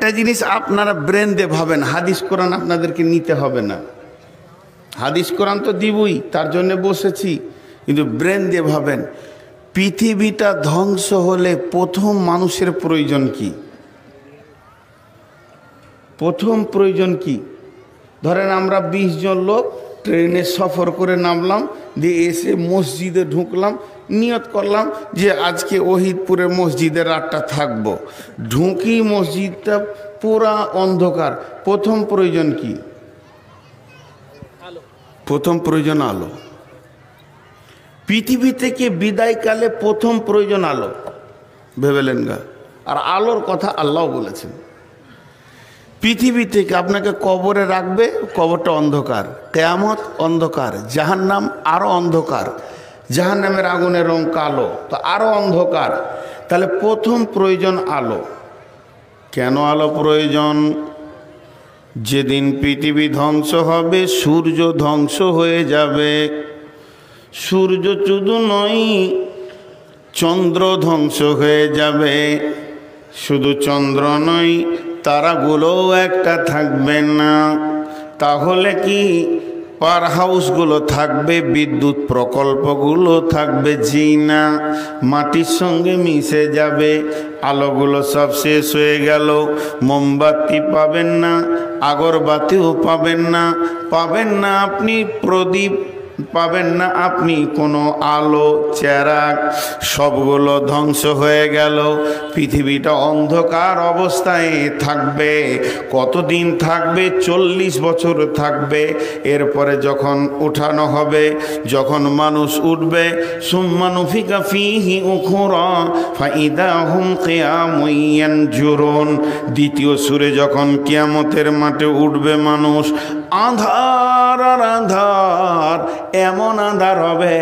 একটা জিনিস আপনারা ব্রেন দিয়ে ভাবেন, হাদিস কোরআন আপনাদেরকে নিতে হবে না, হাদিস কোরআন তো দিবই, তার জন্য বসেছি, কিন্তু ব্রেন দিয়ে ভাবেন পৃথিবীটা ধ্বংস হলে প্রথম মানুষের প্রয়োজন কি? প্রথম প্রয়োজন কি? ধরেন আমরা 20 জন লোক ট্রেনে সফর করে নামলাম, দিয়ে এসে মসজিদে ঢুকলাম, নিয়ত করলাম যে আজকে ওহিদপুরে মসজিদে রাতটা থাকবো। ঢুকি, মসজিদটা পুরা অন্ধকার, প্রথম প্রয়োজন কি? প্রথম প্রয়োজন আলো। পৃথিবী থেকে বিদায়কালে প্রথম প্রয়োজন আলো, ভেবেলেন গা? আর আলোর কথা আল্লাহ বলেছেন। পৃথিবী থেকে আপনাকে কবরে রাখবে, কবরটা অন্ধকার, কিয়ামত অন্ধকার, জাহান্নাম আরো অন্ধকার, জাহান্নামের আগুনের রং কালো, তো আরো অন্ধকার। তাহলে প্রথম প্রয়োজন আলো। কেন আলো প্রয়োজন? যেদিন পৃথিবী ধ্বংস হবে, সূর্য ধ্বংস হয়ে যাবে। সূর্য শুধু নয়, চন্দ্র ধ্বংস হয়ে যাবে। শুধু চন্দ্র নয়, তারাগুলোও একটা থাকবে না। তাহলে কি পাওয়ার হাউসগুলো থাকবে, বিদ্যুৎ প্রকল্পগুলো থাকবে? জি না, মাটির সঙ্গে মিশে যাবে। আলোগুলো সব শেষ হয়ে গেল, মোমবাতি পাবেন না, আগরবাতিও পাবেন না, পাবেন না আপনি প্রদীপ, পাবেন না আপনি কোনো আলো চেরাগ, সবগুলো ধ্বংস হয়ে গেল। পৃথিবীটা অন্ধকার অবস্থায় থাকবে। কতদিন থাকবে? 40 বছর থাকবে। এরপরে যখন উঠানো হবে, যখন মানুষ উঠবে, সুম্মা নুফিকা ফীহি উখরা ফাইদা হুম কিয়ামুন ইয়ানজুরুন। দ্বিতীয় সূরে যখন কিয়ামতের মাঠে উঠবে মানুষ, আঁধার আর আঁধার, এমন আঁধার হবে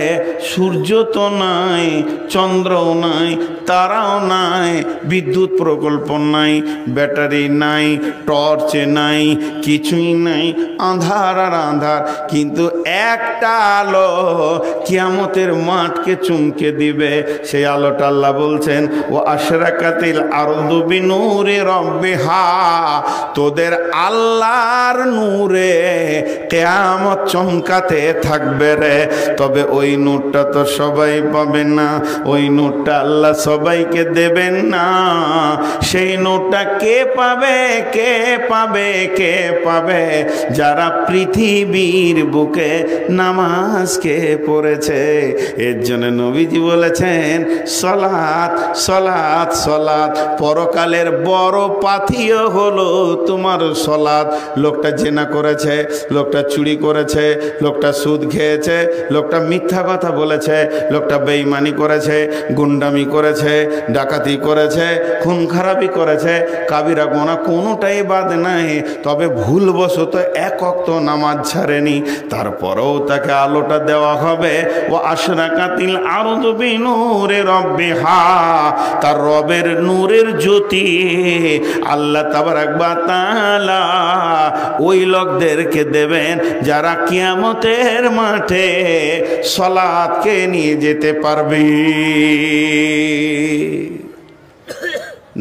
সূর্য তো নাই, চন্দ্রও নাই, তারাও নাই, বিদ্যুৎ প্রকল্প নাই, ব্যাটারি নাই, টর্চ নাই, কিছুই নাই, আঁধার আর আঁধার। কিন্তু একটা আলো কিয়ামতের মাঠকে চুমকে দিবে। সেই আলোটা আল্লাহ বলছেন, ও আশরাকাতিল আরদু বিনূরি রাব্বিহা, তোদের আল্লাহর নূরে কিয়ামত চমকাতে থাকবে রে। তবে ওই নূরটা তো সবাই পাবে না, ওই নূরটা আল্লাহ সবাইকে দেবেন না। সেই নূরটা কে পাবে? কে পাবে? কে পাবে? যারা পৃথিবীর বুকে নামাজকে পড়েছে। এর জন্য নবীজি বলেছেন, সলাত সলাত সলাত। পরকালের বড় পাথিও হলো তোমার সলাত। লোকটা জেনা করেছে, লোকটা চুরি করেছে, লোকটা সুদ খেয়েছে, লোকটা মিথ্যা কথা বলেছে, লোকটা বেঈমানি করেছে, গুন্ডামি করেছে, ডাকাতি করেছে, খুন খারাপি করেছে, কাবিরা গোনা কোনোটাই বাদ নাই। তবে ভুলবশত এক ওয়াক্ত নামাজ ছাড়েনি, তারপরেও তাকে আলোটা দেওয়া হবে। ও আশরাকাতিল আরদু বিনূরি রাব্বিহা, তার রবের নূরের জ্যোতি আল্লাহ তাবারাক ওয়া তাআলা ওই লোকদেরকে দেবেন যারা কিয়ামতের মাঠে সালাতকে নিয়ে যেতে পারবে।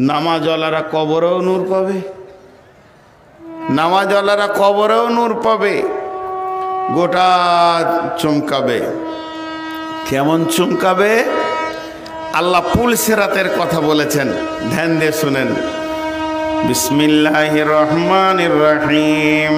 নামাজওয়ালারা কবরেও নূর পাবে, নামাজওয়ালারা কবরেও নূর পাবে, গোটা চমকাবে। কেমন চমকাবে? আল্লাহ পুল সিরাতের কথা বলেছেন, ধ্যান দিয়ে শুনেন। বিসমিল্লাহির রহমানির রহিম।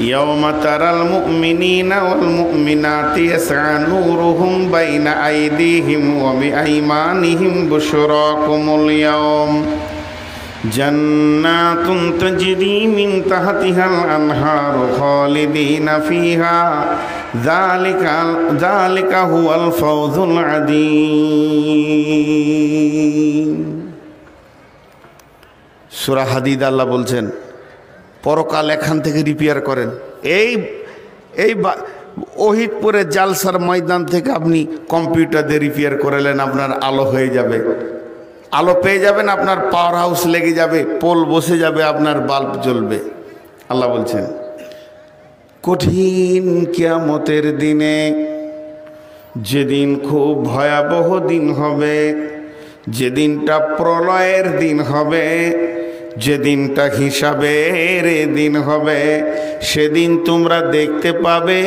ইয়াওমা তারাল মুমিনিনা ওয়াল মুমিনাতি ইয়াসআ নূরুহুম বাইনা আইদিহিম ওয়া বিআইমানিহিম বুশরাকুমুল ইয়াওম জান্নাতুন তাজরি মিন তাহতিহাল আনহারু খালিদিনা ফিহা যালিকা হুয়াল ফাওজুল আযীম। সূরা হাদিদ আল্লাহ বলছেন, পরকাল এখান থেকে রিপেয়ার করেন। এই ওহিদপুরের জালসার ময়দান থেকে আপনি কম্পিউটার দিয়ে রিপেয়ার করালেন, আপনার আলো হয়ে যাবে, আলো পেয়ে যাবেন, আপনার পাওয়ার হাউস লেগে যাবে, পোল বসে যাবে, আপনার বাল্ব জ্বলবে। আল্লাহ বলছেন কঠিন কিয়ামতের দিনে, যেদিন খুব ভয়াবহ দিন হবে, যেদিনটা প্রলয়ের দিন হবে, যেদিনটা হিসাবের দিন হবে, সেদিন তোমরা দেখতে পাবে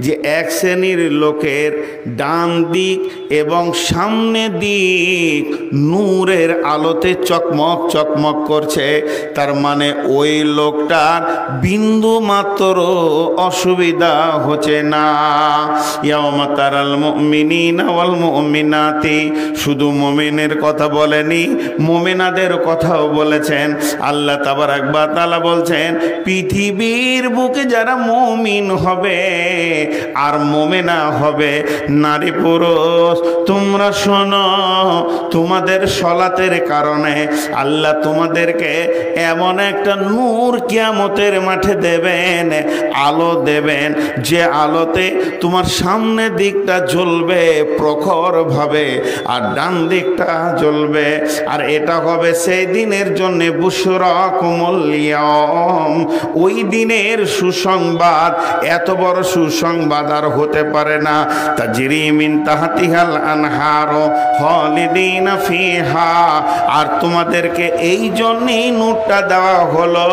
যে এক শ্রেণীর লোকের ডান দিক এবং সামনে দিক নূরের আলোতে চকমক চকমক করছে। তার মানে ওই লোকটার বিন্দু মাত্র অসুবিধা হচ্ছে না। ইয়াওমা তারাল মুমিনিনা ওয়াল মুমিনাতি, শুধু মুমিনের কথা বলেনি, মুমিনাদের কথাও বলেছেন। আল্লাহ তাবারাক ওয়া তাআলা বলছেন, পৃথিবীর বুকে যারা মুমিন হবে আর মুমিনা হবে, নারী পুরুষ, তোমরা শোনো, তোমাদের সলাতের কারণে আল্লাহ তোমাদেরকে এমন একটা নূর কিয়ামতের মাঠে দেবেন, আলো দেবেন, যে আলোতে তোমার সামনের দিকটা জ্বলবে প্রখর ভাবে আর ডান দিকটা জ্বলবে। আর এটা হবে সেই দিনের জন্য বুশরাকুমুল ইয়াওম, ওই দিনের সুসংবাদ। এত বড় সুসংবাদ আর হতে পারে না। তাজরি মিন তাহতিহাল আনহার খালিদিনা ফিহা, আর তোমাদেরকে এই জন্যই নূরটা দেওয়া হলো,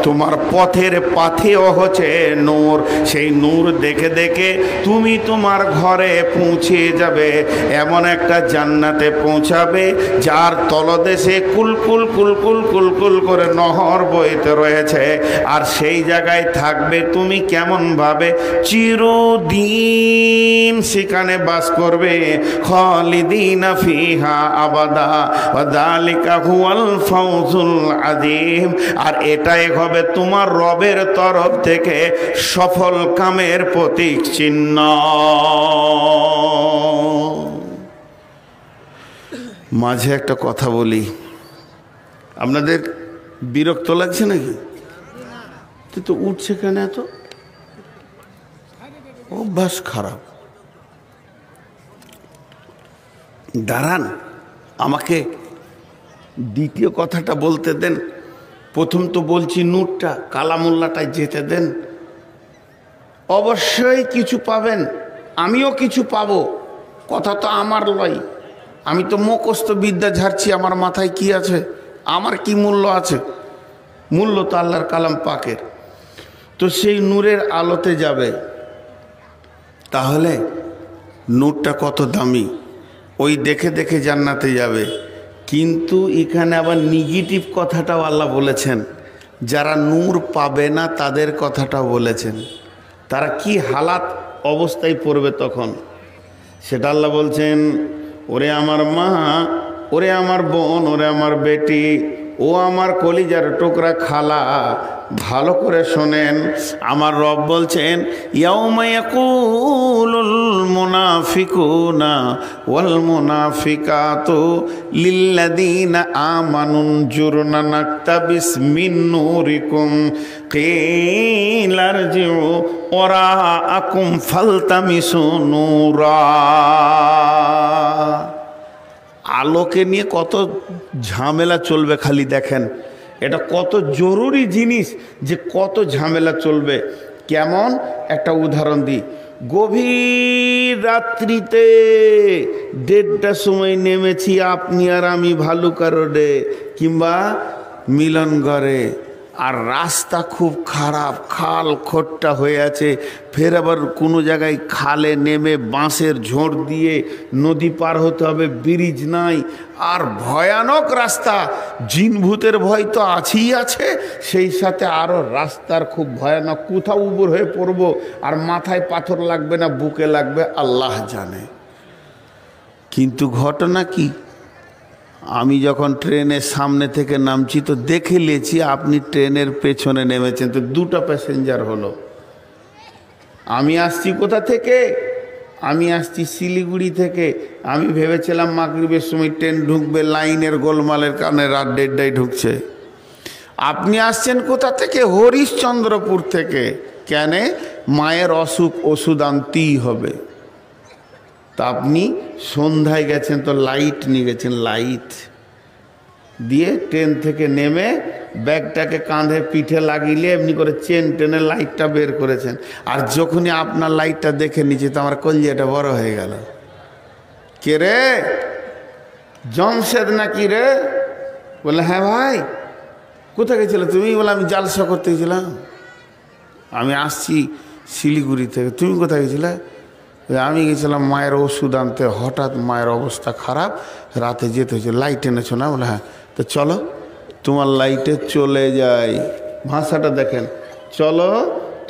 তোমার পথের পাথেও হচ্ছে নূর। সেই নূর দেখে দেখে তুমি তোমার ঘরে পৌঁছে যাবে, এমন একটা জান্নাতে পৌঁছাবে যার তলদেশে কুলকুল কুলকুল কুলকুল করে নহর বইতে রয়েছে। আর সেই জায়গায় থাকবে তুমি কেমন ভাবে? চিরদিন সেখানে বাস করবে। খালিদিনা ফিহা আবাদা ওয়া যালিকা হুয়াল ফাওজুল আযীম। আর এটাই হবে তোমার রবের তরফ থেকে সফল কামের প্রতীক চিহ্ন। মাঝে একটা কথা বলি, আপনাদের বিরক্ত লাগছে নাকি? তো উঠছে কেন এত? অভ্যাস খারাপ। দাঁড়ান, আমাকে দ্বিতীয় কথাটা বলতে দেন। প্রথম তো বলছি নূরটা, কালামুল্লাটায় যেতে দেন। অবশ্যই কিছু পাবেন, আমিও কিছু পাবো, কথা তো আমার লয়। আমি তো মুখস্থ বিদ্যা ঝাড়ছি, আমার মাথায় কি আছে? আমার কি মূল্য আছে? মূল্য তো আল্লাহর কালাম পাকের। তো সেই নূরের আলোতে যাবে, তাহলে নূরটা কত দামি, ওই দেখে দেখে জান্নাতে যাবে। কিন্তু এখানে আবার নেগেটিভ কথাটাও আল্লাহ বলেছেন, যারা নূর পাবে না তাদের কথাটাও বলেছেন। তারা কি হালাত অবস্থায় পড়বে তখন, সেটা আল্লাহ বলছেন। ওরে আমার মা, ওরে আমার বোন, ওরে আমার বেটি, ও আমার কলিজার টুকরা খালা, ভালো করে শোনেন। আমার রব বলছেন, ইয়াউমা ইয়াকুলুল মুনাফিকুনা ওয়াল মুনাফিকাতু লিল্লাযীনা আমানু জুরনা নাকতাবিস মিন নূরিকুম কিলা ইরজিউ ওরাআকুম ফালতামিসু নূরা। আলোকে নিয়ে কত ঝামেলা চলবে, খালি দেখেন এটা কত জরুরি জিনিস যে কত ঝামেলা চলবে। কেমন একটা উদাহরণ দিই। গভীর রাত্রিতে 1:30টার সময় নেমেছি আপনি আর আমি ভালুকা রোডে কিংবা মিলনগড়ে, আর রাস্তা খুব খারাপ, খাল খোট্টা হয়ে আছে। ফের আবার কোনো জায়গায় খালে নেমে বাঁশের ঝোড় দিয়ে নদী পার হতে হবে, ব্রিজ নাই, আর ভয়ানক রাস্তা। জিন ভূতের ভয় তো আছেই আছে, সেই সাথে আরও রাস্তার খুব ভয়ানক। কোথাও উবর হয়ে পড়বো, আর মাথায় পাথর লাগবে না বুকে লাগবে আল্লাহ জানে। কিন্তু ঘটনা কি, আমি যখন ট্রেনের সামনে থেকে নামছি তো দেখে নিয়েছি আপনি ট্রেনের পেছনে নেমেছেন, তো 2টা প্যাসেঞ্জার হলো। আমি আসছি কোথা থেকে? আমি আসছি শিলিগুড়ি থেকে। আমি ভেবেছিলাম মাগরিবের সময় ট্রেন ঢুকবে, লাইনের গোলমালের কারণে রাত 1:30টায় ঢুকছে। আপনি আসছেন কোথা থেকে? হরিশ্চন্দ্রপুর থেকে। কেন? মায়ের অসুখ, ওষুধ আনতেই হবে। তা আপনি সন্ধ্যায় গেছেন তো লাইট নিয়ে গেছেন, লাইট দিয়ে ট্রেন থেকে নেমে ব্যাগটাকে কাঁধে পিঠে লাগিয়ে এমনি করে চেন টেনে লাইটটা বের করেছেন। আর যখনই আপনার লাইটটা দেখে নিচ্ছে তো আমার কলিজাটা বড় হয়ে গেল। কে রে? জমশেদ নাকি রে? বলে হ্যাঁ ভাই। কোথায় গেছিলে তুমি? বলে আমি জালসা করতে গেছিলাম, আমি আসছি শিলিগুড়ি থেকে। তুমি কোথায় গেছিলে? আমি গেছিলাম মায়ের ওষুধ আনতে, হঠাৎ মায়ের অবস্থা খারাপ, রাতে যেতে হয়েছে। লাইট এনেছো না? বলে হ্যাঁ। তো চলো তোমার লাইটে চলে যাই। ভাষাটা দেখেন, চলো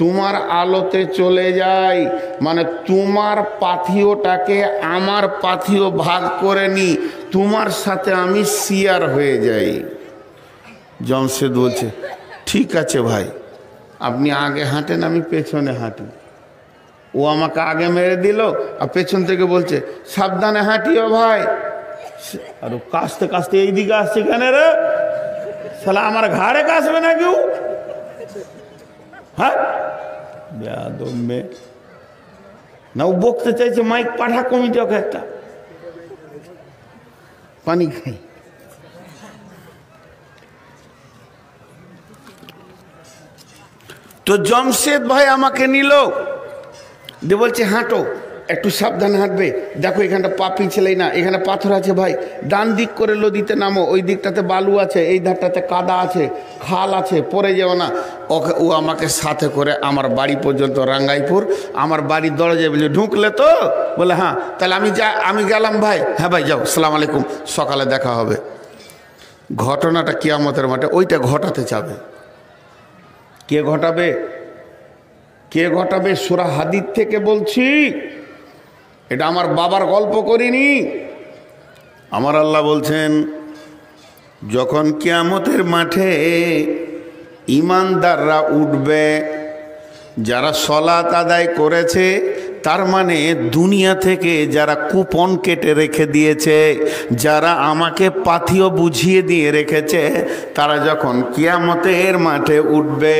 তোমার আলোতে চলে যাই, মানে তোমার পাথিওটাকে আমার পাথিও ভাগ করে নি, তোমার সাথে আমি শেয়ার হয়ে যাই। জমশেদ বলছে ঠিক আছে ভাই, আপনি আগে হাঁটেন, আমি পেছনে হাঁটি। ও আমাকে আগে মেরে দিল, আর পেছন থেকে বলছে সাবধানে হাঁটিও ভাই। আর ও কাশতে কাশতে এইদিকে আসছে কেন রে? শালা আমার ঘাড়ে কাশবে না কেউ? হ্যাঁ বেয়াদব মেয়ে। না ও বকতে চাইছে, মাইক পাঠা কমিটি ওকে একটা। পানি খাই। তো জমশেদ ভাই আমাকে নিল, দিয়ে বলছে হাঁটো, একটু সাবধানে হাঁটবে, দেখো এখানটা পা পিছলেই না, এখানে পাথর আছে ভাই, ডান দিক করে নদীতে নামো, ওই দিকটাতে বালু আছে, এই ধারটাতে কাদা আছে, খাল আছে, পড়ে যেও না। ওকে ও আমাকে সাথে করে আমার বাড়ি পর্যন্ত, রাঙ্গাইপুর, আমার বাড়ির দরজায় বলে ঢুকলে তো? বলে হ্যাঁ। তাহলে আমি গেলাম ভাই। হ্যাঁ ভাই যাও, সালাম আলাইকুম, সকালে দেখা হবে। ঘটনাটা কিয়ামতের মাঠে ওইটা ঘটাতে চাবে। কে ঘটাবে? কে ঘটাবে? সূরা হাদীদ থেকে বলছি, এটা আমার বাবার গল্প করিনি। আমার আল্লাহ বলছেন, যখন কিয়ামতের মাঠে ঈমানদাররা উঠবে, যারা সালাত আদায় করেছে, তার মানে দুনিয়া থেকে যারা কুপন কেটে রেখে দিয়েছে, যারা আমাকে পাথিও বুঝিয়ে দিয়ে রেখেছে, তারা যখন কিয়ামতের মাঠে উঠবে,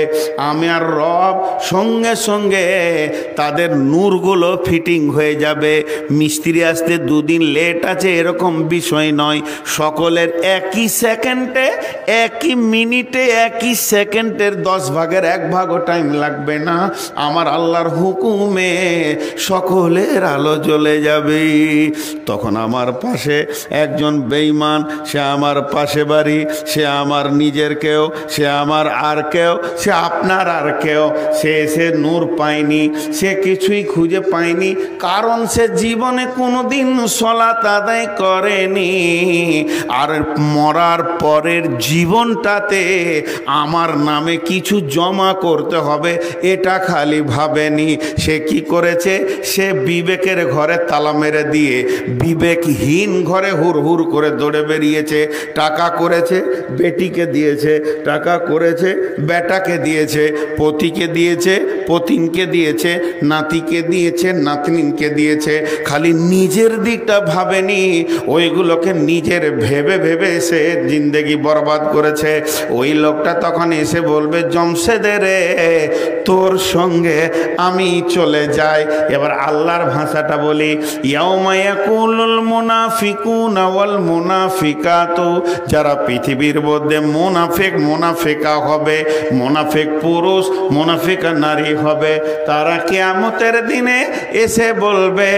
আমি আর রব সঙ্গে সঙ্গে তাদের নূরগুলো ফিটিং হয়ে যাবে। মিস্ত্রি আসতে দুদিন লেট আছে এরকম বিষয় নয়, সকলের একই সেকেন্ডে, একই মিনিটে, একই সেকেন্ডের 10 ভাগের 1 ভাগও টাইম লাগবে না। আমার আল্লাহর হুকুমে সকলের আলো জ্বলে যাবে। তখন আমার পাশে একজন বেঈমান, সে আমার পাশে বাড়ি, সে আমার নিজের কেউ, সে আমার আর কেউ, সে আপনার আর কেউ, সে নূর পায়নি, সে কিছুই খুঁজে পায়নি, কারণ সে জীবনে কোনোদিন সালাত আদায় করেনি। আর মরার পরের জীবনটাতে আমার নামে কিছু জমা করতে হবে এটা খালি ভাবেনি। সে কি করেছে? সে বিবেকের ঘরে তালা মেরে দিয়ে বিবেকহীন ঘরে হুড় করে দৌড়ে বেরিয়েছে। টাকা করেছে, বেটিকে দিয়েছে, টাকা করেছে, বেটাকে দিয়েছে, পতিকে দিয়েছে, পতিনকে দিয়েছে, নাতিকে দিয়েছে, নাতনিকে দিয়েছে, খালি নিজের দিকটা ভাবেনি। ওইগুলোকে নিজের ভেবে ভেবে সে জিন্দেগি বরবাদ করেছে। ওই লোকটা তখন এসে বলবে, জমশেদের তোর সঙ্গে আমি চলে যাই। এবার আল্লাহর ভাষাটা বলি, ইয়াউমা ইয়াকুলুল মুনাফিকুনা ওয়াল মুনাফিকাতু, যারা পৃথিবীর মধ্যে মুনাফিক মুনাফিকা হবে, মুনাফিক পুরুষ মুনাফিকা নারী হবে, তারা কিয়ামতের দিনে এসে বলবে,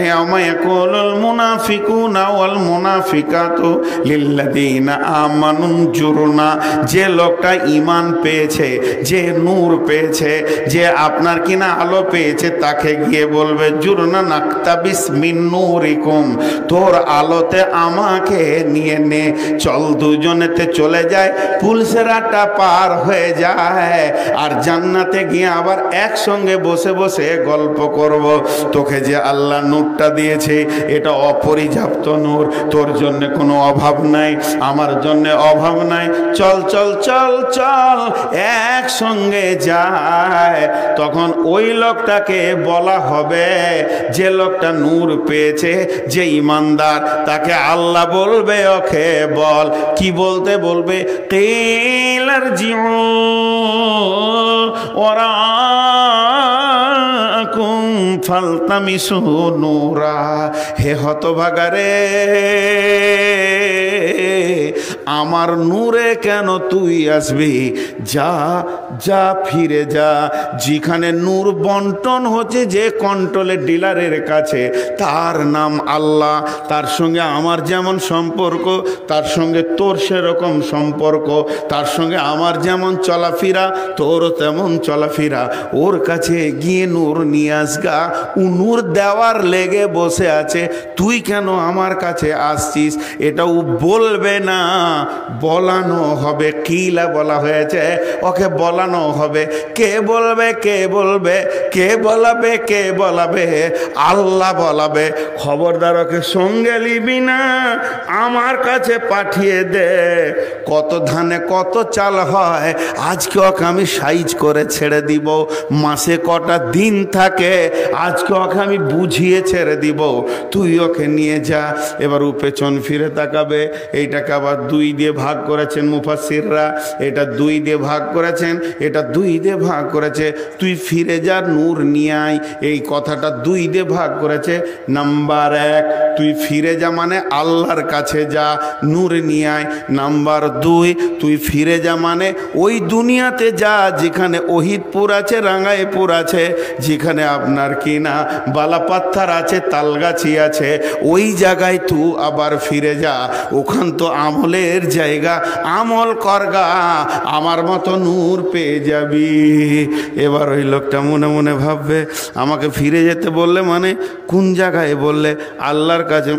ইয়াউমা ইয়াকুলুল মুনাফিকুনা ওয়াল মুনাফিকাতু লিল্লাযিনা আমানু জুরনা, যে লোকটা ঈমান পেয়েছে, যে নূর পেয়েছে, যে আপনার কিনা আলো পেয়েছে, তাকে গিয়ে বলবে, জুরনা নাকতাবিস মিন নূরিকুম, তোর আলোতে আমাকে নিয়ে নে, চল দুজনেতে চলে যায়, পুলসেরাটা পার হয়ে যায়, আর জান্নাতে গিয়ে আবার একসঙ্গে বসে বসে গল্প করব। তোকে যে আল্লাহ নূরটা দিয়েছে এটা অপরিযাপ্ত নূর, তোর জন্য কোনো অভাব নাই, আমার জন্য অভাব নাই, চল চল চল চল একসঙ্গে যায়। তখন ওই লোকটাকে বলা হবে, যে লোকটা নূর পেয়েছে, যে ঈমানদার, তাকে আল্লাহ বলবে, ওকে বল, কি বলতে বলবে, কিলার জিউ ওয়ারাকুম ফালতামিসু নূরা, হে হতভাগারে, আমার নূরে কেন তুই আসবি? যা যা ফিরে যা। যেখানে নূর বন্টন হচ্ছে যে কন্ট্রোলের ডিলারের কাছে, তার নাম আল্লাহ। তার সঙ্গে আমার যেমন সম্পর্ক, তার সঙ্গে তোর সেরকম সম্পর্ক। তার সঙ্গে আমার যেমন চলাফেরা, তোরও তেমন চলাফেরা। ওর কাছে গিয়ে নূর নিয়ে আসগা। ও নূর দেওয়ার লেগে বসে আছে, তুই কেন আমার কাছে আসছিস? এটা ও বলবে না, বলানো হবে। কিলা বলা হয়েছে, ওকে বলানো হবে। কে বলবে? কে বলবে? কে বলাবে? কে বলাবে? আল্লাহ বলাবে। খবরদার ওকে সঙ্গে নিবি না, আমার কাছে পাঠিয়ে দে। কত ধানে কত চাল হয়, আজকে ওকে আমি সাইজ করে ছেড়ে দিব। মাসে কটা দিন থাকে, আজকে ওকে আমি বুঝিয়ে ছেড়ে দিব। তুই ওকে নিয়ে যা। এবার ও পেছন ফিরে তাকাবে। এইটাকে আবার 2 দিয়ে ভাগ করেছেন মুফাসসিররা, এটা 2 দিয়ে ভাগ করেছেন, এটা 2 দিয়ে ভাগ করেছে। তুই ফিরে যা, নূর নিয়ে আয়। এই কথাটা 2 দিয়ে ভাগ করেছে। নাম্বার 1, তুই ফিরে যা মানে আল্লাহর কাছে যা, নূর নিয়ে আয়। নাম্বার 2, তুই ফিরে যা মানে ওই দুনিয়াতে যা যেখানে ওহিদপুর আছে, রাঙ্গাইপুর আছে, যেখানে আপনার কিনা বালাপাত্থার আছে, তালগাছি আছে, ওই জায়গায় তুই আবার ফিরে যা। ওখান তো আমলের জায়গা, আমল করগা, আমার মতো নূর পেয়ে যাবি। এবার ওই লোকটা মনে মনে ভাববে, আমাকে ফিরে যেতে বললে মানে কোন জায়গায় বললে? আল্লাহর কাছে।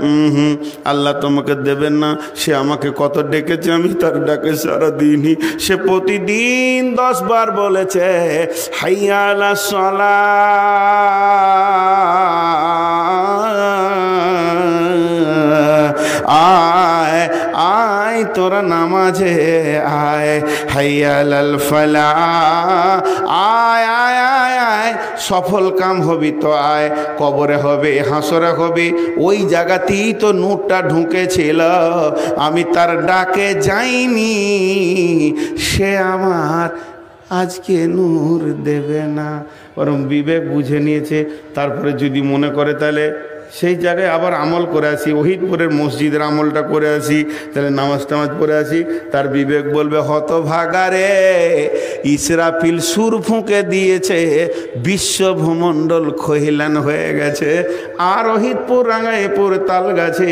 আল্লাহ তোমাকে দেবেন না। সে আমাকে কত ডেকেছে, আমি তার ডাকে সারা দিনই। সে প্রতিদিন 10 বার বলেছে, হাইয়া আলাস সালাহ, আয় আয় তোরা নামাজে আয়, হাইয়া আলাল ফালাহ, আয় আয় আয় আয়, সফল কাম হবি তো আয়। কবরে হবে, হাসরে হবে, ওই জায়গাতেই তো নূরটা ঢুকেছিল। আমি তার ডাকে যাইনি, সে আমার আজকে নূর দেবে না। বরং বিবেক বুঝে নিয়েছে। তারপরে যদি মনে করে তাহলে সেই জায়গায় আবার আমল করে আসি, ওহিদপুরের মসজিদের আমলটা করে আসি, তাহলে নামাজ টামাজ পড়ে আসি। তার বিবেক বলবে, হতভাগারে, ইসরাফিল সুর ফুঁকে দিয়েছে, বিশ্বভূমণ্ডল খহিলান হয়ে গেছে, আর ওহিদপুর, রাঙ্গাইপুর, তালগাছে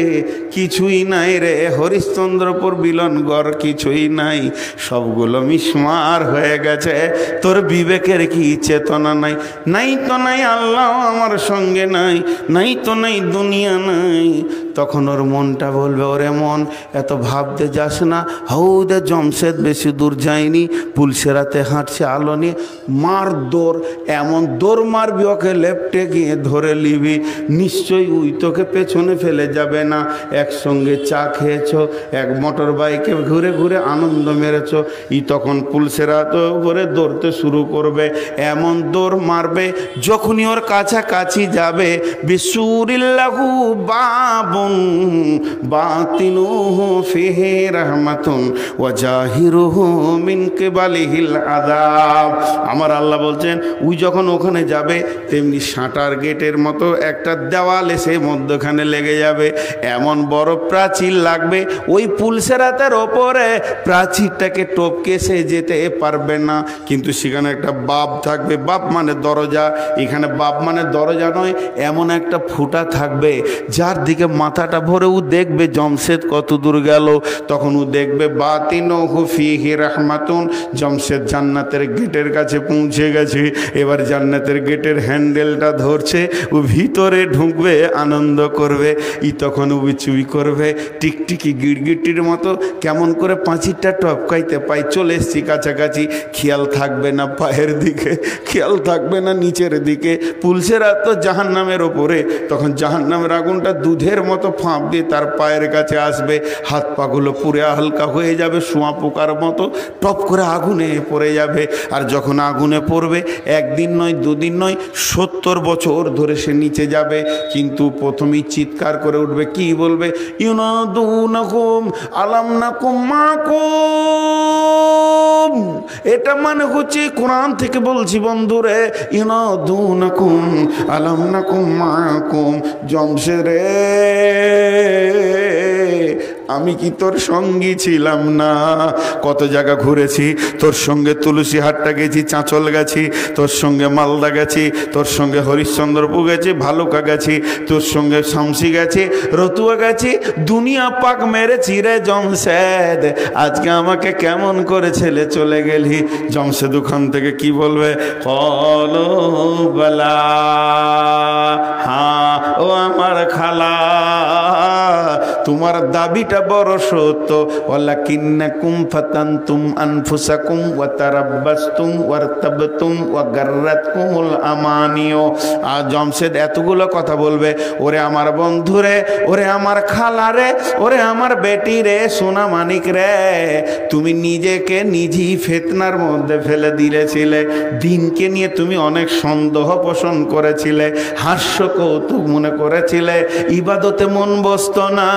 কিছুই নাই রে। হরিশ্চন্দ্রপুর, বিলনগড় কিছুই নাই, সবগুলো মিসমার হয়ে গেছে। তোর বিবেকের কি চেতনা নাই? নাই তো নাই আল্লাহ আমার সঙ্গে নাই, নাই তো নাই দুনিয়া নাই। তখন ওর মনটা বলবে, ওরে মন এত ভাবতে যাস না। হৌদে জমশেদ বেশি দূর যায়নি, পুলসেরাতে হাঁটছে আলো নিয়ে। মার দৌড়, এমন দৌড় মারবি ওকে লেপটে গিয়ে ধরে নিবি, নিশ্চয়ই উই তোকে পেছনে ফেলে যাবে না। একসঙ্গে চা খেয়েছ, এক মোটর বাইকে ঘুরে ঘুরে আনন্দ মেরেছ। তখন পুলসেরাত করে দৌড়তে শুরু করবে, এমন দৌড় মারবে যখনই ওর কাছাকাছি যাবে, বিসুরিল্লাহু বাবুন বাতিনুহু ফিহি রাহমাতুন ওয়া জাহিরুহু মিন কিবালিহিল আযাব। আমার আল্লাহ বলছেন, ওই যখন ওখানে যাবে তেমনি সাঁটার গেটের মতো একটা দেওয়াল এসে মধ্যখানে লেগে যাবে, এমন বড় প্রাচীর লাগবে। ওই পুলসেরাতের ওপরে প্রাচীরটাকে টপকে সে যেতে পারবে না, কিন্তু সেখানে একটা বাপ থাকবে। বাপ মানে দরজা, এখানে বাপ মানে দরজা নয়, এমন একটা ফুটা থাকবে যার দিকে মাথাটা ভরে ও দেখবে জমশেদ কত দূর গেল। তখন ও দেখবে বাতিনুহু ফিহি রাহমাতুন, জমশেদ জান্নাতের গেটের কাছে পৌঁছে গেছে। এবার জান্নাতের গেটের হ্যান্ডেলটা ধরছে, ও ভিতরে ঢুকবে, আনন্দ করবে। তখন উবিচুবি করবে, টিকটিকি গিড়গিটির মতো কেমন করে পাঁচিরটা টপকাইতে পাই। চলে এসছি কাছাকাছি, খেয়াল থাকবে না পায়ের দিকে, খেয়াল থাকবে না নিচের দিকে। পুলসেরাত তো জাহান্নামের ওপরে, তখন জাহান্নামের আগুনটা দুধের মতো ফাঁপ দিয়ে তার পায়ের কাছে আসবে। হাত পাগুলো পুরে হালকা হয়ে যাবে, শোঁয়া পোকার মতো টপ করে আগুনে পড়ে যাবে। আর যখন আগুনে পড়বে, একদিন নয়, দুদিন নয়, 70 বছর ধরে সে নিচে যাবে। কিন্তু প্রথমেই চিৎকার করে উঠবে, কি বলবে? ইউনাদুনাকুম আলাম নাকুম মাকুম। এটা মানে হচ্ছে কোরআন থেকে বলছি বন্ধুরে, ইউনাদুনাকুম আলাম নাকুম মাকুম। জমশেদ রে, আমি কি তোর সঙ্গী ছিলাম না? কত জায়গা ঘুরেছি তোর সঙ্গে, তুলসী হাটটা গেছি, চাঁচল গেছি, তোর সঙ্গে মালদা গেছি, তোর সঙ্গে হরিশ্চন্দ্রপুর গেছি, ভালুকা গেছি, তোর সঙ্গে শামসি গেছি, রতুয়া গেছি, দুনিয়া পাক মেরেছি রে জমশেদ। আজকে আমাকে কেমন করে ছেলে চলে গেলি? জমশেদ ওখান থেকে কি বলবে? কলো বলা, হ্যাঁ ও আমার খালা, তোমার দাবিটা বড় সত্য। ওয়ালাকিন্নাকুম ফাতানতুম আনফুসাকুম ওয়া তারাব্বাসতুম ওয়ারতাবতুম ওয়া গাররাতকুমুল আমানিও। আর জমশেদ এতগুলো কথা বলবে, ওরে আমার বন্ধু রে, ওরে আমার খালা রে, ওরে আমার বেটি রে, সোনা মানিক রে, তুমি নিজেকে নিজেই ফিতনার মধ্যে ফেলে দিয়েছিলে। দিনকে নিয়ে তুমি অনেক সন্দেহ পোষণ করেছিলে, হাস্য কৌতুক মনে করেছিলে, ইবাদতে মন বসতো না,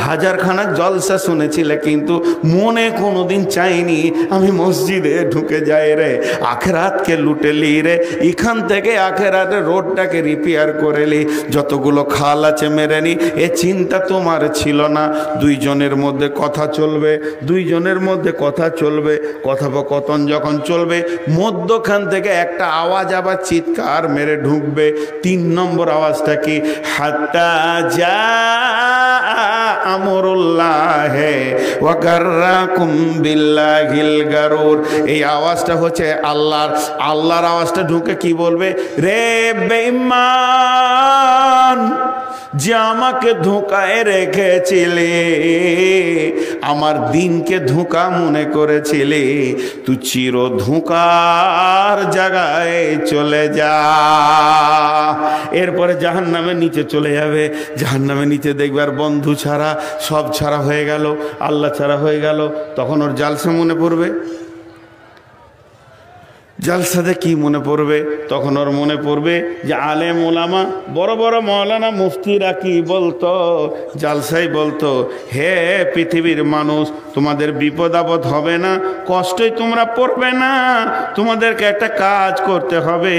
হাজারখানা জলসা শুনেছিলে, কিন্তু মনে কোনোদিন চাইনি আমি মসজিদে ঢুকে যাই রে, আখেরাতকে লুটেলি রে, এখান থেকে আখেরাতের রোডটাকে রিপেয়ার করেলি, যতগুলো খাল আছে মেরে নি, এ চিন্তা তোমার ছিল না। দুইজনের মধ্যে কথা চলবে, দুইজনের মধ্যে কথা চলবে, কথোপকথন যখন চলবে, মধ্যখান থেকে একটা আওয়াজ আবার চিৎকার মেরে ঢুকবে। 3 নম্বর আওয়াজটা কি? হাত্তা যা আমরুল্লাহ ওয়া গাররাকুম বিল্লাহিল গারুর। এই আওয়াজটা হচ্ছে আল্লাহর আওয়াজটা ঢুকে কি বলবে? রে বেঈমান, যে আমাকে ধোঁকায় রেখেছিলে, আমার দিনকে ধোঁকা মনে করেছিলে, তুই চির ধোঁকার জায়গায় চলে যা। এরপরে জাহান্নামের নিচে চলে যাবে, জাহান্নামের নিচে দেখবে আর বন্ধু ছাড়া সব ছাড়া হয়ে গেল, আল্লাহ ছাড়া হয়ে গেল। তখন ওর জালসা মনে পড়বে। জালসাতে কি মনে পড়বে? তখন ওর মনে পড়বে যে আলেম ওলামা, বড় বড় মৌলানা মুফতিরা কি বলতো? জালসাই বলতো, হে পৃথিবীর মানুষ, তোমাদের বিপদ আপদ হবে না, কষ্টই তোমরা পড়বে না, তোমাদেরকে একটা কাজ করতে হবে।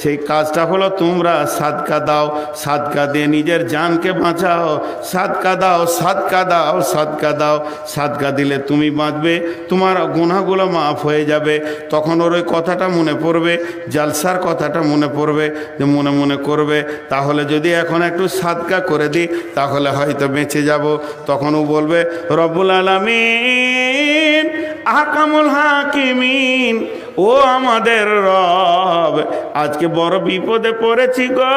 সেই কাজটা হলো তোমরা সাদকা দাও, সাদকা দিয়ে নিজের জানকে বাঁচাও, সাদকা দাও, সাদকা দাও, সাদকা দাও, সাদকা দিলে তুমি বাঁচবে, তোমার গুনাহগুলো মাফ হয়ে যাবে। তখন ওর ওই কথাটা মনে পড়বে, জালসার কথাটা মনে পড়বে, যে মনে মনে করবে তাহলে যদি এখন একটু সাদকা করে দিই তাহলে হয়তো বেঁচে যাব। তখন ও বলবে, রব্বুল আলামিন আহকামুল হাকিমিন, ও আমাদের রব, আজকে বড় বিপদে পড়েছি গো,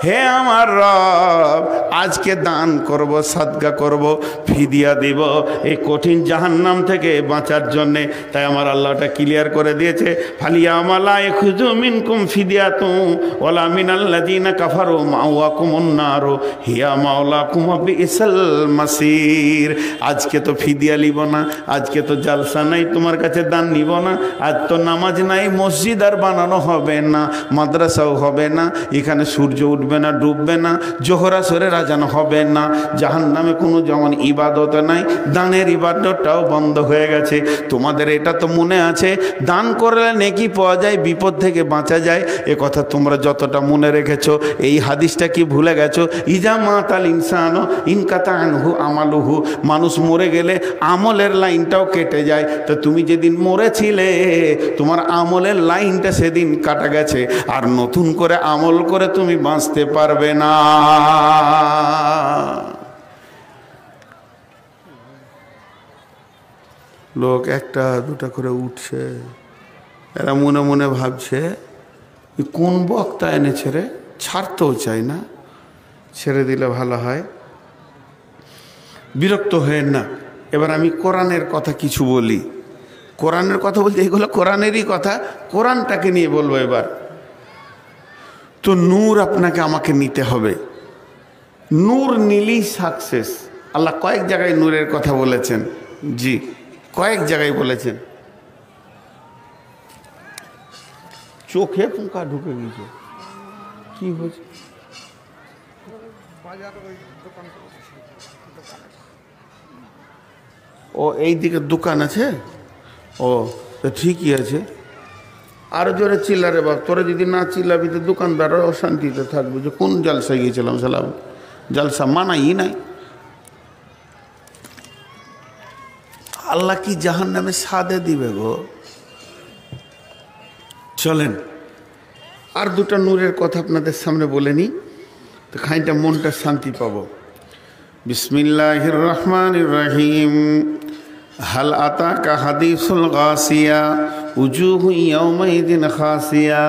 হে আমার রব, আজকে দান করব, সাদকা করব, ফিদিয়া দিব এই কঠিন জাহান্নাম থেকে বাঁচার জন্যে। তাই আমার আল্লাহটা ক্লিয়ার করে দিয়েছে, ফালিয়া আমালা ইয়াখুযু মিনকুম ফিদিয়াতুন ওয়ালা মিনাল্লাযিনা কাফারু মাওয়াকুমুন নার হিয়া মাওলাকুম বিইসাল মাসির। আজকে তো ফিদিয়া নিব না, আজকে তো জালসা নাই, তোমার কাছে দান নিব না, আজ তো নামাজ নাই, মসজিদ আর বানানো হবে না, মাদ্রাসাও হবে না, এখানে সূর্য উঠবে না, ডুববে না, জোহর আসরের আজান হবে না, জাহান্নামে কোনো যেমন ইবাদত নাই, দানের ইবাদতটাও বন্ধ হয়ে গেছে। তোমাদের এটা তো মনে আছে, দান করলে নেকি পাওয়া যায়, বিপদ থেকে বাঁচা যায়, এ কথা তোমরা যতটা মনে রেখেছো, এই হাদিসটা কি ভুলে গেছো? ইজা মাতাল ইনসান ইনকাতা আনহু আমালুহু, মানুষ মরে গেলে আমলের লাইনটাও কেটে যায়। তো তুমি যেদিন মরেছিলে তোমার আমলের লাইনটা সেদিন কাটা গেছে, আর নতুন করে আমল করে তুমি বাঁচতে পারবে না। লোক একটা দুটা করে উঠছে, এরা মনে মনে ভাবছে কোন বক্তা এনেছে রে, ছাড়তেও চাই না, ছেড়ে দিলে ভালো হয়। বিরক্ত হয়ে না। এবার আমি কোরআনের কথা কিছু বলি, কোরআনের কথা বলতে এগুলো কোরআনেরই কথা, কোরআনটাকে নিয়ে বলবো এবার। তো নূর আপনাকে আমাকে নিতে হবে, নূর নিলেই সাকসেস। আল্লাহ কয়েক জায়গায় নূরের কথা বলেছেন, জি কয়েক জায়গায় বলেছেন। চোখে পোকা ঢুকে গেছে, কি হয়েছে? ও এই দিকে দোকান আছে, ও তো ঠিকই আছে, আরো জোরে চিল্লারে বাপ, তোরা যদি না চিল্লাবি তো দোকানদারও অশান্তিতে থাকবে যে কোন জালসা গিয়েছিলাম, সালাম জালসা মানাই নাই। আল্লাহ কি জাহান্নামে সাদে দিবে গো? চলেন আর দুটা নূরের কথা আপনাদের সামনে বলে নিই, তো খানিকটা মনটা শান্তি পাবো। বিসমিল্লাহির রহমানির রহিম। হাল আতাকা হাদিসুল গাসিয়া উজুহু ইয়াউমাইদিন খাসিয়া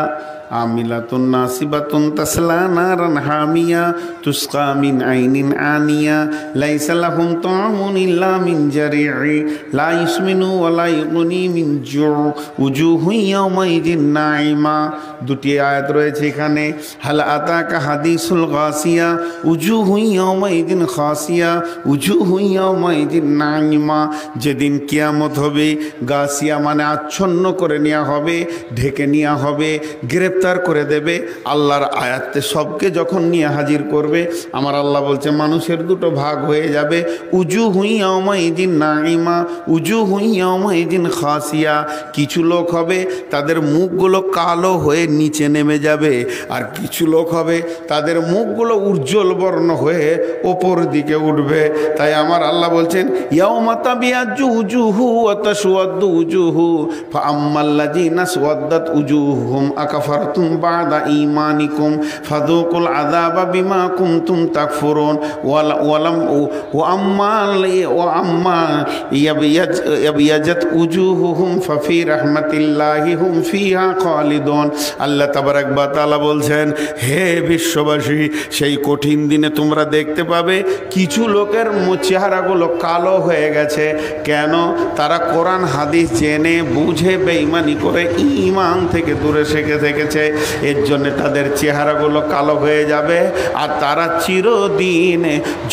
আমিলাতুন নাসিবাতুন তাসলা নারান হামিয়া তুসকা মিন আইনিন আনিয়া লাইসা লাহুম তা'ামুন ইল্লা মিন জারি'i লা ইসমিনু ওয়া লা ইগুনি মিন জু' উজুহু ইয়াউমাইদিন নাইমা। দুটি আয়াত রয়েছে এখানে। হাল আতাকা হাদিসুল গাসিয়া উজুহু ইয়াউমাইদিন খাসিয়া উজুহু ইয়াউমাইদিন নাইমা। যেদিন কিয়ামত হবে, গাসিয়া মানে আচ্ছন্ন করে নেওয়া হবে, ঢেকে নেওয়া হবে, গ্রেপ্তার করে দেবে। আল্লাহর আয়াতে সবকে যখন নিয়ে হাজির করবে, আমার আল্লাহ বলছে মানুষের দুটো ভাগ হয়ে যাবে। উজুহু ইয়াউমাইদিন নাইমা উজুহু ইয়াউমাইদিন খাসিয়া। কিছু লোক হবে তাদের মুখগুলো কালো হয়ে নিচে নেমে যাবে, আর কিছু লোক হবে তাদের মুখগুলো উজ্জ্বল বর্ণ হয়ে ওপর দিকে উঠবে। তাই আমার আল্লাহ বলছেন ইয়াউমা তাবিয়াজ্জু উজুহু ওয়া তাসওয়াদ্দু উজুহু ফাআম্মাল্লাযীনা সওয়াদ্দাত উজুহুহুম আকাফারতুম বা'দা ঈমানিকুম ফাযুকুল আযাবা বিমা কুনতুম তাকফুরুন ওয়া আম্মা ইয়াবিয়াজাত উজুহুহুম ফাফি রাহমাতিল্লাহি হুম ফিহা খালিদুন। আল্লাহ তাবারাক ওয়া তাআলা বলছেন, হে বিশ্ববাসী, সেই কঠিন দিনে তোমরা দেখতে পাবে কিছু লোকের চেহারাগুলো কালো হয়ে গেছে। কেন? তারা কোরআন হাদিস জেনে বুঝে বেঈমানি করে ঈমান থেকে দূরে থেকেছে। এর জন্য তাদের চেহারাগুলো কালো হয়ে যাবে, আর তারা চিরদিন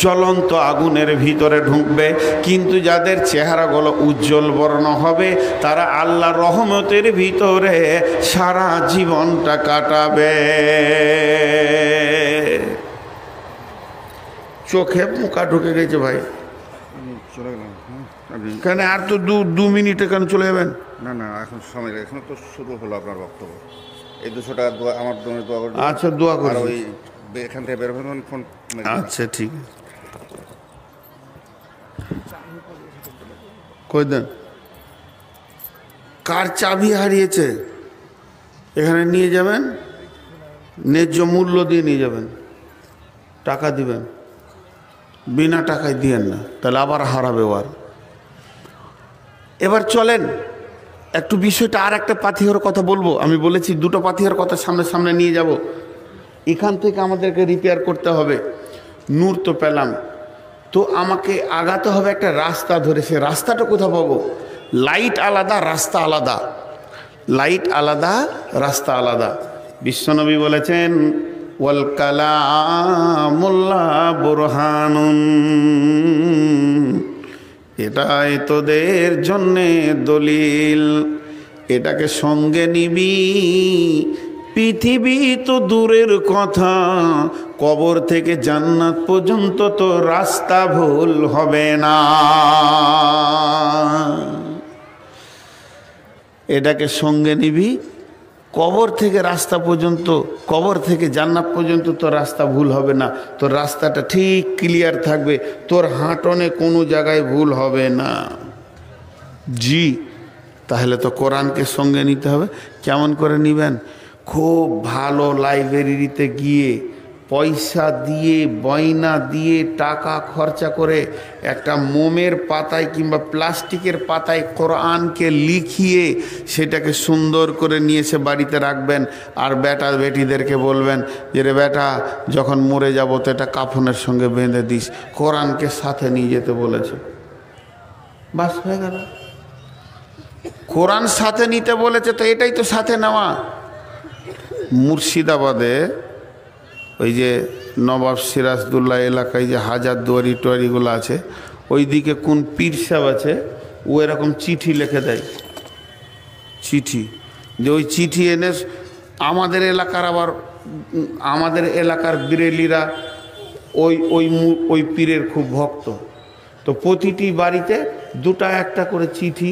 জ্বলন্ত আগুনের ভিতরে ঢুকবে। কিন্তু যাদের চেহারাগুলো উজ্জ্বল বর্ণ হবে, তারা আল্লাহর রহমতের ভিতরে সারা জীবনটা কাটাবে। চোখে পোকা ঢুকে গেছে ভাই, চলে গেলাম। কেন আর তো দু মিনিটে কেন চলে যাবেন? না না, এখন সময় এখন তো শুরু হলো আপনার বক্তব্য। এই 200 টাকা দোয়া, আমার জন্য দোয়া করবেন। আচ্ছা, দোয়া আর করি। ওই এখান থেকে বের হবেন ফোন। আচ্ছা ঠিক আছে, কই দেন। কার চাবি হারিয়েছে এখানে নিয়ে যাবেন, ন্যায্য মূল্য দিয়ে নিয়ে যাবেন, টাকা দিবেন, বিনা টাকায় দিয়েন না, তাহলে আবার হারাবে। এবার চলেন একটু বিষয়টা আর একটা পাথিয়ার কথা বলবো। আমি বলেছি দুটো পাথিয়ার কথা সামনে সামনে নিয়ে যাব। এখান থেকে আমাদেরকে রিপেয়ার করতে হবে। নূর তো পেলাম, তো আমাকে আগাতে হবে একটা রাস্তা ধরে। সে রাস্তাটা কোথাও পাবো? লাইট আলাদা, রাস্তা আলাদা। লাইট আলাদা, রাস্তা আলাদা। বিশ্বনবী বলেছেন ওয়াল কালামুল্লাহ বুরহানুন, এটাই তোদের জন্যে দলিল। এটাকে সঙ্গে নিবি। পৃথিবী তো দূরের কথা, কবর থেকে জান্নাত পর্যন্ত তো রাস্তা ভুল হবে না। এটাকে সঙ্গে নিবি। কবর থেকে রাস্তা পর্যন্ত, কবর থেকে জান্নাত পর্যন্ত তো রাস্তা ভুল হবে না। তোর রাস্তাটা ঠিক ক্লিয়ার থাকবে, তোর হাঁটনে কোনো জায়গায় ভুল হবে না। জি, তাহলে তো কোরআনকে সঙ্গে নিতে হবে। কেমন করে নেবেন? খুব ভালো লাইব্রেরিতে গিয়ে পয়সা দিয়ে, বয়না দিয়ে, টাকা খরচা করে একটা মোমের পাতায় কিংবা প্লাস্টিকের পাতায় কোরআনকে লিখিয়ে সেটাকে সুন্দর করে নিয়ে এসে বাড়িতে রাখবেন। আর বেটা বেটিদেরকে বলবেন যে রে বেটা, যখন মরে যাবো তো এটা কাফনের সঙ্গে বেঁধে দিস, কোরআনকে সাথে নিয়ে যেতে বলেছে। বাস হয়ে গেল। কোরআন সাথে নিতে বলেছে, তো এটাই তো সাথে নেওয়া। মুর্শিদাবাদে ওই যে নবাব সিরাজদৌল্লা এলাকায় যে হাজারদুয়ারি টুয়ারিগুলো আছে, ওই দিকে কোন পীর সাহেব আছে, ও এরকম চিঠি লিখে দেয়। চিঠি, যে ওই চিঠি এনে আমাদের এলাকার, আবার আমাদের এলাকার বিরেলিরা ওই ওই ওই পীরের খুব ভক্ত। তো প্রতিটি বাড়িতে দুটা একটা করে চিঠি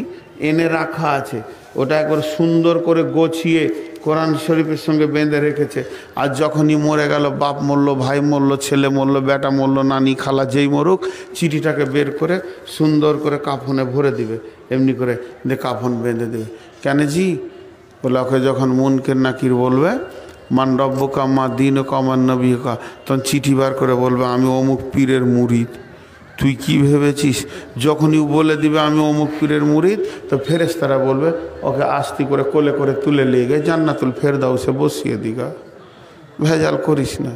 এনে রাখা আছে। ওটা একবার সুন্দর করে গোছিয়ে কোরআন শরীফের সঙ্গে বেঁধে রেখেছে। আর যখনই মরে গেল, বাপ মরল, ভাই মরল, ছেলে মরল, বেটা মরল, নানি খালা যেই মরুক, চিঠিটাকে বের করে সুন্দর করে কাফনে ভরে দিবে, এমনি করে দিয়ে কাফন বেঁধে দেবে। কেন জি? বলে ওকে যখন মুনকের নাকির বলবে মান রব্বুকা মা দীনুকা মান নবিয়ুকা, তখন চিঠি বার করে বলবে আমি অমুক পীরের মুরিদ। তুই কি ভেবেছিস? যখনই বলে দিবে আমি অমুক পীরের মুরিদ, তো ফেরেশতারা বলবে ওকে আস্তি করে কোলে করে তুলে নিয়ে গিয়ে জান্নাতুল ফেরদাউসে বসিয়ে দিগা। ভেজাল করিস না।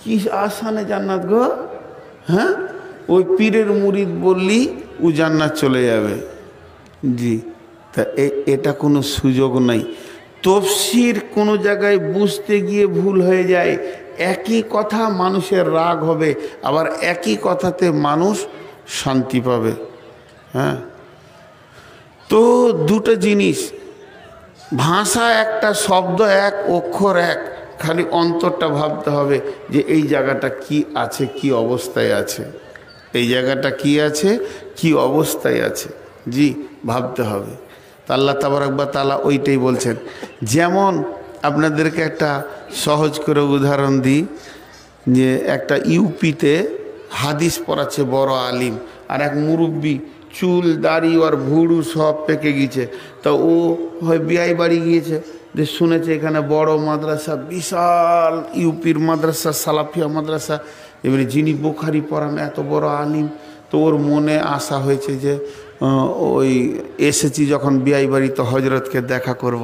কি আসানে জান্নাত গো? হ্যাঁ, ওই পীরের মুরিদ বললি ও জান্নাত চলে যাবে। জি, তা এটা কোনো সুযোগ নাই। তফসির কোনো জায়গায় বুঝতে গিয়ে ভুল হয়ে যায়। একই কথা মানুষের রাগ হবে, আবার একই কথাতে মানুষ শান্তি পাবে। হ্যাঁ, তো দুটো জিনিস, ভাষা একটা, শব্দ এক, অক্ষর এক, খালি অন্তরটা ভাবতে হবে যে এই জায়গাটা কি আছে, কি অবস্থায় আছে, এই জায়গাটা কি আছে, কি অবস্থায় আছে। জি, ভাবতে হবে। তা আল্লাহ তাবারক ওয়া তাআলা ওইটাই বলছেন। যেমন আপনাদেরকে একটা সহজ করে উদাহরণ দিই, যে একটা ইউপিতে হাদিস পড়াচ্ছে বড় আলিম, আর এক মুরব্বি চুল দাড়ি আর ভুড়ু সব পেকে গিয়েছে। তা ও হয় বিয়াই বাড়ি গিয়েছে, যে শুনেছে এখানে বড় মাদ্রাসা, বিশাল ইউপির মাদ্রাসা, সালাফিয়া মাদ্রাসা, এবারে যিনি বুখারি পড়ান এত বড় আলিম। তো ওর মনে আশা হয়েছে যে ওই এসেছি যখন বিয়াই বাড়ি, তো হজরতকে দেখা করব।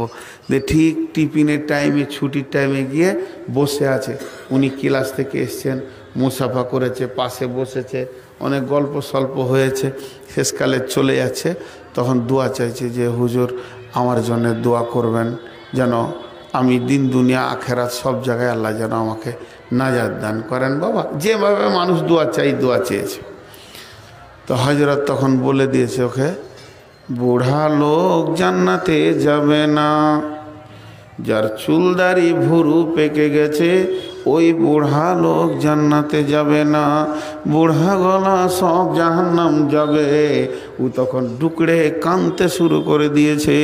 যে ঠিক টিফিনের টাইমে, ছুটির টাইমে গিয়ে বসে আছে। উনি ক্লাস থেকে এসছেন, মুসাফা করেছে, পাশে বসেছে, অনেক গল্প স্বল্প হয়েছে, শেষকালে চলে যাচ্ছে। তখন দোয়া চাইছে যে হুজুর আমার জন্য দোয়া করবেন, যেন আমি দিন দুনিয়া আখেরাত সব জায়গায় আল্লাহ যেন আমাকে নাজাত দান করেন। বাবা, যেভাবে মানুষ দোয়া চাই, দোয়া চেয়েছে। তো হযরত তখন বলে দিয়েছে ওকে, বুড়া লোক জান্নাতে যাবে না, যার চুলদারি ভুরু পেকে গেছে ওই বুড়া লোক জান্নাতে যাবে না, বুড়া গলা সব জাহান্নাম যাবে। ও তখন ডুকরে কাঁদতে শুরু করে দিয়েছে,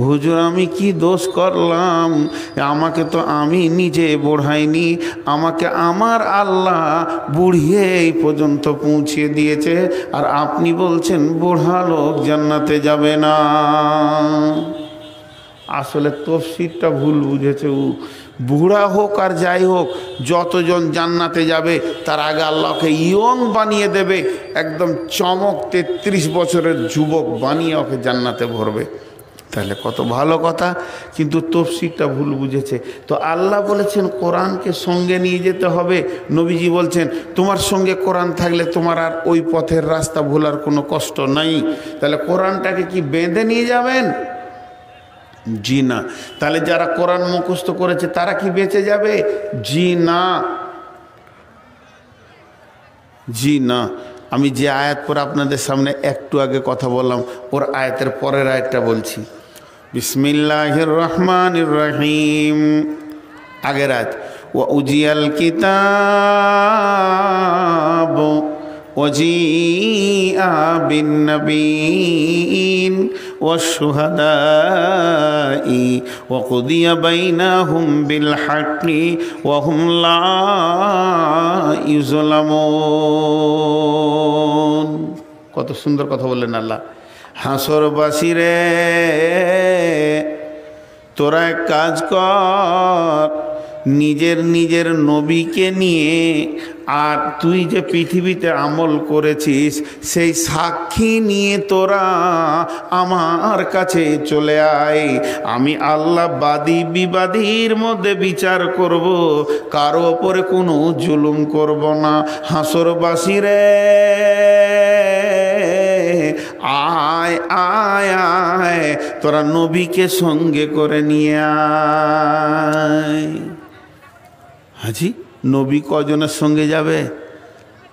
হুজুর আমি কি দোষ করলাম? আমাকে তো আমি নিজে বুড়াইনি, আমাকে আমার আল্লাহ বুড়িয়ে এই পর্যন্ত পৌঁছিয়ে দিয়েছে, আর আপনি বলছেন বুড়া লোক জান্নাতে যাবে না। আসলে তফসিরটা ভুল বুঝেছে ও। বুড়া হোক আর যাই হোক, যতজন জান্নাতে যাবে তার আগে আল্লাহকে ইয়ং বানিয়ে দেবে, একদম চমক 33 বছরের যুবক বানিয়ে ওকে জান্নাতে ভরবে। তাহলে কত ভালো কথা, কিন্তু তফসিরটা ভুল বুঝেছে। তো আল্লাহ বলেছেন কোরআনকে সঙ্গে নিয়ে যেতে হবে। নবীজি বলছেন তোমার সঙ্গে কোরআন থাকলে তোমার আর ওই পথের রাস্তা ভোলার কোনো কষ্ট নাই। তাহলে কোরআনটাকে কি বেঁধে নিয়ে যাবেন? জি না। তাহলে যারা কোরআন মুখস্থ করেছে তারা কি বেঁচে যাবে? জি না, জি না। আমি যে আয়াত পরে আপনাদের সামনে একটু আগে কথা বললাম, ওর আয়াতের পরের আয়াতটা বলছি। বিসমিল্লাহির রহমানির রহিম, আগের আয়াত, ওয়া উজিয়াল কিতাব ওয়াজিআ বিন নবিয়্যিন ওয়াশ-শুহাদাই ওয়া কুদিয়া বাইনাহুম বিল হাক্কি ওয়া হুম লা ইউযলামুন। কত সুন্দর কথা বললেন আল্লাহ। হাসরবাসী রে, তোরা এক কাজ কর, নিজের নিজের নবীকে নিয়ে আর তুই যে পৃথিবীতে আমল করেছিস সেই সাক্ষী নিয়ে তোরা আমার কাছে চলে আয়। আমি আল্লাহ বাদী বিবাদীর মধ্যে বিচার করব, কারো ওপরে কোনো জুলুম করব না। হাসরবাসী রে, আয় আয় আয়, তোরা নবীকে সঙ্গে করে নিয়ে আয়। হাজি, নবী কজনের সঙ্গে যাবে?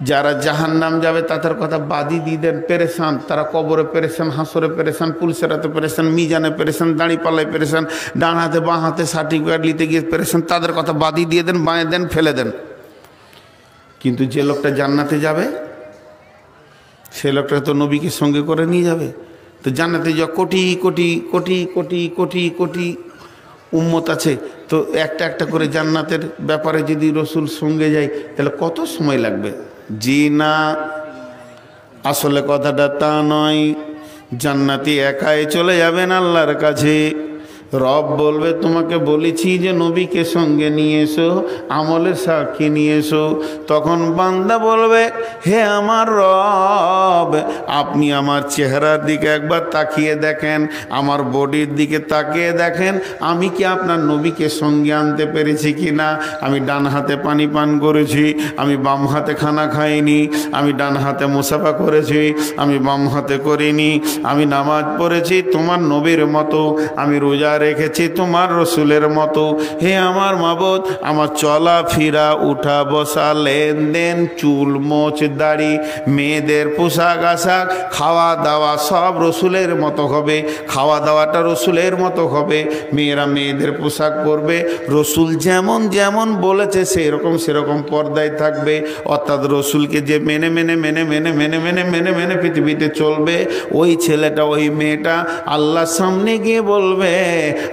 যারা জাহান্নাম যাবে তাদের কথা বাদই দিয়ে দেন, পেরেশান। তারা কবরে পেরেশান, হাসরে পেরেশান, পুলসেরাতে পেরেশান, মিজানে পেরেশান, দাঁড়ি পাল্লায় পেরেশান, ডান হাতে বাঁ হাতে সার্টিফিকেট নিতে গিয়ে পেরেশান। তাদের কথা বাদই দিয়ে দেন, বাঁয়ে দেন, ফেলে দেন। কিন্তু যে লোকটা জান্নাতে যাবে সে লোকটা তো নবীকে সঙ্গে করে নিয়ে যাবে। তো জান্নাতে যা কোটি কোটি কোটি কোটি কোটি কোটি উম্মত আছে, তো একটা একটা করে জান্নাতের ব্যাপারে যদি রসুল সঙ্গে যায় তাহলে কত সময় লাগবে? জি না, আসলে কথাটা তা নয়। জান্নাতি একাই চলে যাবেন আল্লাহর কাছে। রব বলবে তোমাকে বলেছি যে নবীকে সঙ্গে নিয়ে এসো, আমলের সাক্ষী নিয়ে এসো। তখন বান্দা বলবে, হে আমার রব, আপনি আমার চেহারার দিকে একবার তাকিয়ে দেখেন, আমার বডির দিকে তাকিয়ে দেখেন, আমি কি আপনার নবীকে সঙ্গে আনতে পেরেছি কি না? আমি ডান হাতে পানি পান করেছি, আমি বাম হাতে খানা খাইনি, আমি ডান হাতে মুসাফা করেছি, আমি বাম হাতে করিনি, আমি নামাজ পড়েছি তোমার নবীর মতো, আমি রোজা রেখেছি তোমার রসুলের মতো। হে আমার মাবুদ, আমার চলা ফিরা, উঠা বসা, লেনদেন, চুল মোচ দাড়ি, মেয়েদের পোশাক আশাক, খাওয়া দাওয়া সব রসুলের মতো হবে। খাওয়া দাওয়াটা রসুলের মতো হবে। মেয়েরা মেয়েদের পোশাক পরবে, রসুল যেমন যেমন বলেছে সেরকম সেরকম পর্দায় থাকবে। অর্থাৎ রসুলকে যে মেনে মেনে মেনে মেনে মেনে মেনে মেনে মেনে পৃথিবীতে চলবে, ওই ছেলেটা ওই মেয়েটা আল্লাহর সামনে গিয়ে বলবে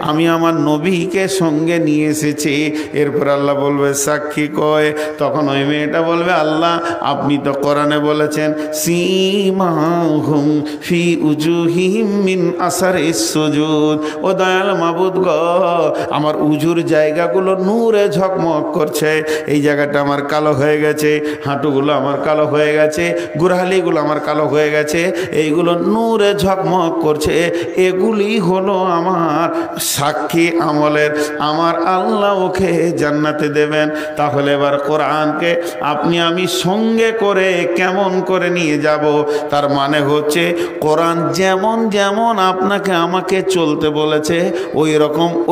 আমি আমার নবীকে সঙ্গে নিয়ে এসেছি। এরপর আল্লাহ বলবে সাক্ষী কয়। তখন ওই মেয়েটা বলবে, আল্লাহ আপনি তো কোরআনে বলেছেন সীমাহুম ফি উজুহিহিম মিন আসারিস সুজুদ। ও দয়াল মাবুদ গো, আমার উজুর জায়গাগুলো নূরে ঝকমক করছে। এই জায়গাটা আমার কালো হয়ে গেছে, হাঁটুগুলো আমার কালো হয়ে গেছে, গুড়ালিগুলো আমার কালো হয়ে গেছে, এইগুলো নূরে ঝকমক করছে। এগুলি হলো আমার সাক্ষী আমলের। আমার আল্লাহ ওকে জান্নাতে দেবেন। তাহলে এবার কোরআনকে আপনি আমি সঙ্গে করে কেমন করে নিয়ে যাব? তার মানে হচ্ছে কোরআন যেমন যেমন আপনাকে আমাকে চলতে বলেছে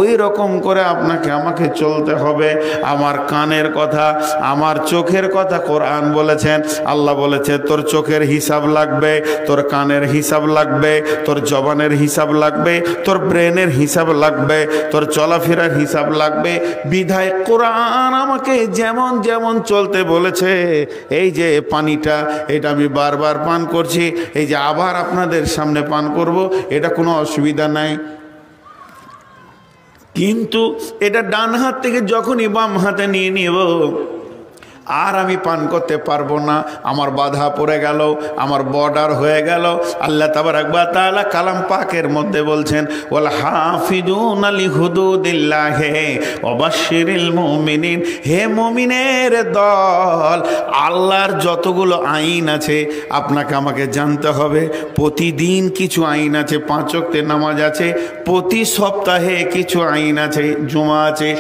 ওই রকম করে আপনাকে আমাকে চলতে হবে। আমার কানের কথা, আমার চোখের কথা কোরআন বলেছেন। আল্লাহ বলেছে তোর চোখের হিসাব লাগবে, তোর কানের হিসাব লাগবে, তোর জবানের হিসাব লাগবে, তোর ব্রেনের হিসাব লাগবে, তোর চলাফেরার হিসাব লাগবে। বিধায় কোরআন আমাকে যেমন যেমন চলতে বলেছে, এই যে পানিটা এটা আমি বারবার পান করছি, এই যে আবার আপনাদের সামনে পান করব, এটা কোনো অসুবিধা নাই। কিন্তু এটা ডান হাত থেকে যখনই বাম হাতে নিয়ে নিব আর আমি পান করতে পারবো না, আমার বাধা পড়ে গেল, আমার বর্ডার হয়ে গেল। আল্লাহ তাবারাক ওয়া তাআলা কালাম পাকের মধ্যে বলছেন ওয়াল হাফিজুনা লিহুদুদিল্লাহি ওয়া বাশশিরিল মুমিনিন। হে মুমিনের দল, আল্লাহর যতগুলো আইন আছে আপনাকে আমাকে জানতে হবে। প্রতিদিন কিছু আইন আছে, 5 ওয়াক্তের নামাজ আছে, প্রতি সপ্তাহে কিছু আইন আছে, জুমা আছে।